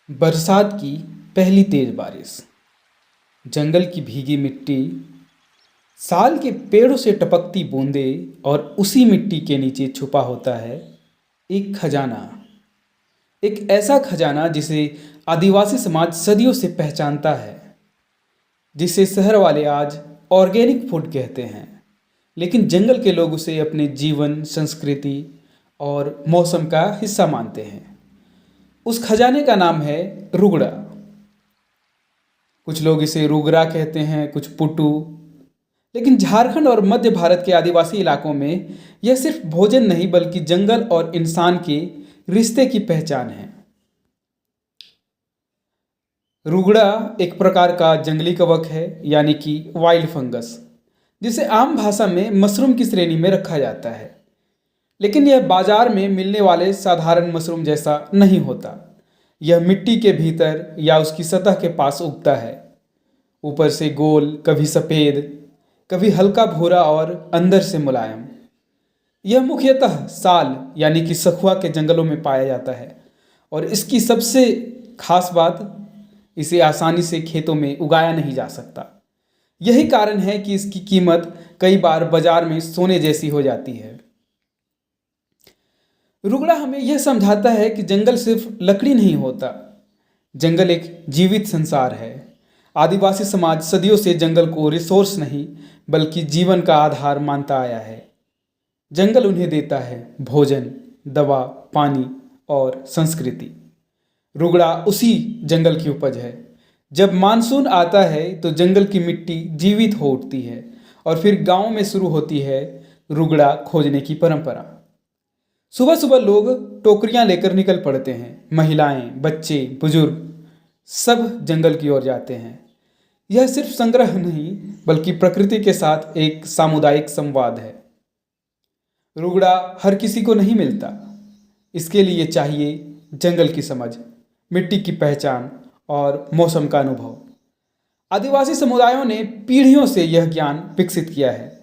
बरसात की पहली तेज बारिश, जंगल की भीगी मिट्टी, साल के पेड़ों से टपकती बूंदें और उसी मिट्टी के नीचे छुपा होता है एक खजाना। एक ऐसा खजाना जिसे आदिवासी समाज सदियों से पहचानता है, जिसे शहर वाले आज ऑर्गेनिक फूड कहते हैं, लेकिन जंगल के लोग उसे अपने जीवन, संस्कृति और मौसम का हिस्सा मानते हैं। उस खजाने का नाम है रुगड़ा। कुछ लोग इसे रुगरा कहते हैं, कुछ पुटू। लेकिन झारखंड और मध्य भारत के आदिवासी इलाकों में यह सिर्फ भोजन नहीं बल्कि जंगल और इंसान के रिश्ते की पहचान है। रुगड़ा एक प्रकार का जंगली कवक है, यानी कि वाइल्ड फंगस, जिसे आम भाषा में मशरूम की श्रेणी में रखा जाता है। लेकिन यह बाजार में मिलने वाले साधारण मशरूम जैसा नहीं होता। यह मिट्टी के भीतर या उसकी सतह के पास उगता है। ऊपर से गोल, कभी सफ़ेद, कभी हल्का भूरा और अंदर से मुलायम। यह मुख्यतः साल यानी कि सखुआ के जंगलों में पाया जाता है और इसकी सबसे खास बात, इसे आसानी से खेतों में उगाया नहीं जा सकता। यही कारण है कि इसकी कीमत कई बार बाजार में सोने जैसी हो जाती है। रुगड़ा हमें यह समझाता है कि जंगल सिर्फ लकड़ी नहीं होता, जंगल एक जीवित संसार है। आदिवासी समाज सदियों से जंगल को रिसोर्स नहीं बल्कि जीवन का आधार मानता आया है। जंगल उन्हें देता है भोजन, दवा, पानी और संस्कृति। रुगड़ा उसी जंगल की उपज है। जब मानसून आता है तो जंगल की मिट्टी जीवित हो उठती है और फिर गांव में शुरू होती है रुगड़ा खोजने की परंपरा। सुबह सुबह लोग टोकरियां लेकर निकल पड़ते हैं। महिलाएं, बच्चे, बुजुर्ग सब जंगल की ओर जाते हैं। यह सिर्फ संग्रह नहीं बल्कि प्रकृति के साथ एक सामुदायिक संवाद है। रुगड़ा हर किसी को नहीं मिलता। इसके लिए चाहिए जंगल की समझ, मिट्टी की पहचान और मौसम का अनुभव। आदिवासी समुदायों ने पीढ़ियों से यह ज्ञान विकसित किया है।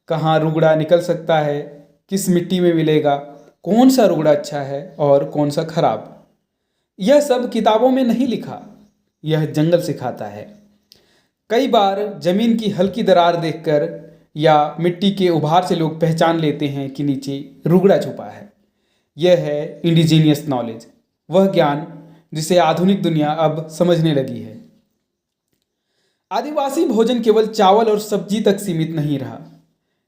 कहाँ रुगड़ा निकल सकता है, किस मिट्टी में मिलेगा, कौन सा रुगड़ा अच्छा है और कौन सा खराब। यह सब किताबों में नहीं लिखा, यह जंगल सिखाता है। कई बार जमीन की हल्की दरार देखकर या मिट्टी के उभार से लोग पहचान लेते हैं कि नीचे रुगड़ा छुपा है। यह है इंडिजीनियस नॉलेज, वह ज्ञान जिसे आधुनिक दुनिया अब समझने लगी है। आदिवासी भोजन केवल चावल और सब्जी तक सीमित नहीं रहा,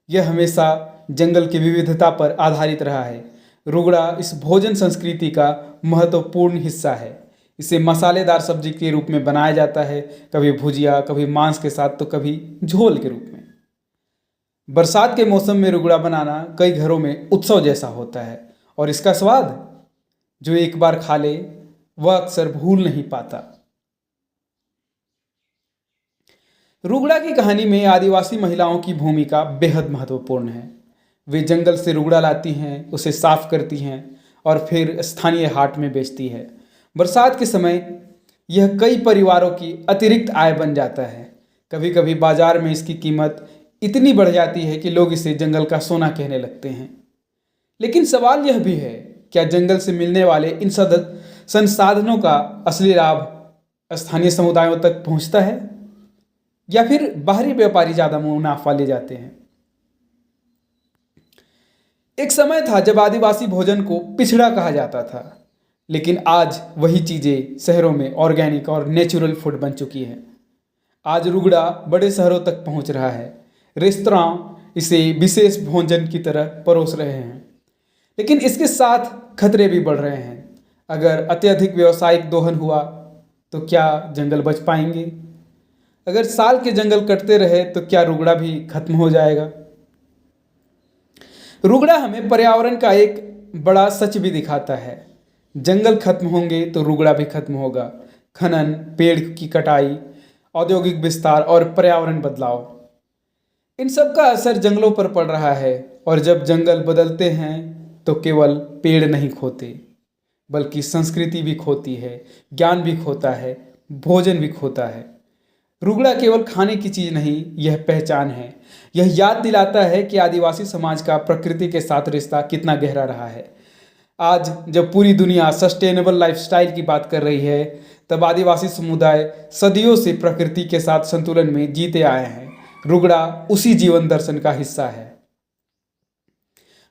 यह हमेशा जंगल की विविधता पर आधारित रहा है। रुगड़ा इस भोजन संस्कृति का महत्वपूर्ण हिस्सा है। इसे मसालेदार सब्जी के रूप में बनाया जाता है, कभी भुजिया, कभी मांस के साथ, तो कभी झोल के रूप में। बरसात के मौसम में रुगड़ा बनाना कई घरों में उत्सव जैसा होता है और इसका स्वाद जो एक बार खा ले वह अक्सर भूल नहीं पाता। रुगड़ा की कहानी में आदिवासी महिलाओं की भूमिका बेहद महत्वपूर्ण है। वे जंगल से रुगड़ा लाती हैं, उसे साफ करती हैं और फिर स्थानीय हाट में बेचती है। बरसात के समय यह कई परिवारों की अतिरिक्त आय बन जाता है। कभी कभी बाजार में इसकी कीमत इतनी बढ़ जाती है कि लोग इसे जंगल का सोना कहने लगते हैं। लेकिन सवाल यह भी है, क्या जंगल से मिलने वाले इन संसाधनों का असली लाभ स्थानीय समुदायों तक पहुंचता है या फिर बाहरी व्यापारी ज़्यादा मुनाफा ले जाते हैं? एक समय था जब आदिवासी भोजन को पिछड़ा कहा जाता था, लेकिन आज वही चीज़ें शहरों में ऑर्गेनिक और नेचुरल फूड बन चुकी है। आज रुगड़ा बड़े शहरों तक पहुंच रहा है। रेस्तरां इसे विशेष भोजन की तरह परोस रहे हैं, लेकिन इसके साथ खतरे भी बढ़ रहे हैं। अगर अत्यधिक व्यावसायिक दोहन हुआ तो क्या जंगल बच पाएंगे? अगर साल के जंगल कटते रहे तो क्या रुगड़ा भी खत्म हो जाएगा? रुगड़ा हमें पर्यावरण का एक बड़ा सच भी दिखाता है। जंगल खत्म होंगे तो रुगड़ा भी खत्म होगा। खनन, पेड़ की कटाई, औद्योगिक विस्तार और पर्यावरण बदलाव, इन सब का असर जंगलों पर पड़ रहा है। और जब जंगल बदलते हैं तो केवल पेड़ नहीं खोते बल्कि संस्कृति भी खोती है, ज्ञान भी खोता है, भोजन भी खोता है। रुगड़ा केवल खाने की चीज़ नहीं, यह पहचान है। यह याद दिलाता है कि आदिवासी समाज का प्रकृति के साथ रिश्ता कितना गहरा रहा है। आज जब पूरी दुनिया सस्टेनेबल लाइफस्टाइल की बात कर रही है, तब आदिवासी समुदाय सदियों से प्रकृति के साथ संतुलन में जीते आए हैं। रुगड़ा उसी जीवन दर्शन का हिस्सा है।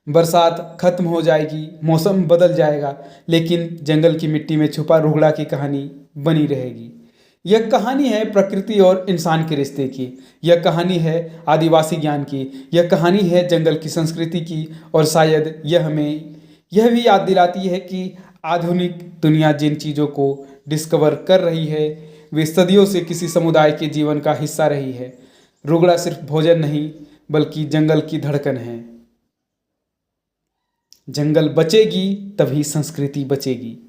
बरसात खत्म हो जाएगी, मौसम बदल जाएगा, लेकिन जंगल की मिट्टी में छुपा रुगड़ा की कहानी बनी रहेगी। यह कहानी है प्रकृति और इंसान के रिश्ते की। यह कहानी है आदिवासी ज्ञान की। यह कहानी है जंगल की संस्कृति की। और शायद यह हमें यह भी याद दिलाती है कि आधुनिक दुनिया जिन चीज़ों को डिस्कवर कर रही है, वे सदियों से किसी समुदाय के जीवन का हिस्सा रही है। रुगड़ा सिर्फ भोजन नहीं, बल्कि जंगल की धड़कन है। जंगल बचेगी तभी संस्कृति बचेगी।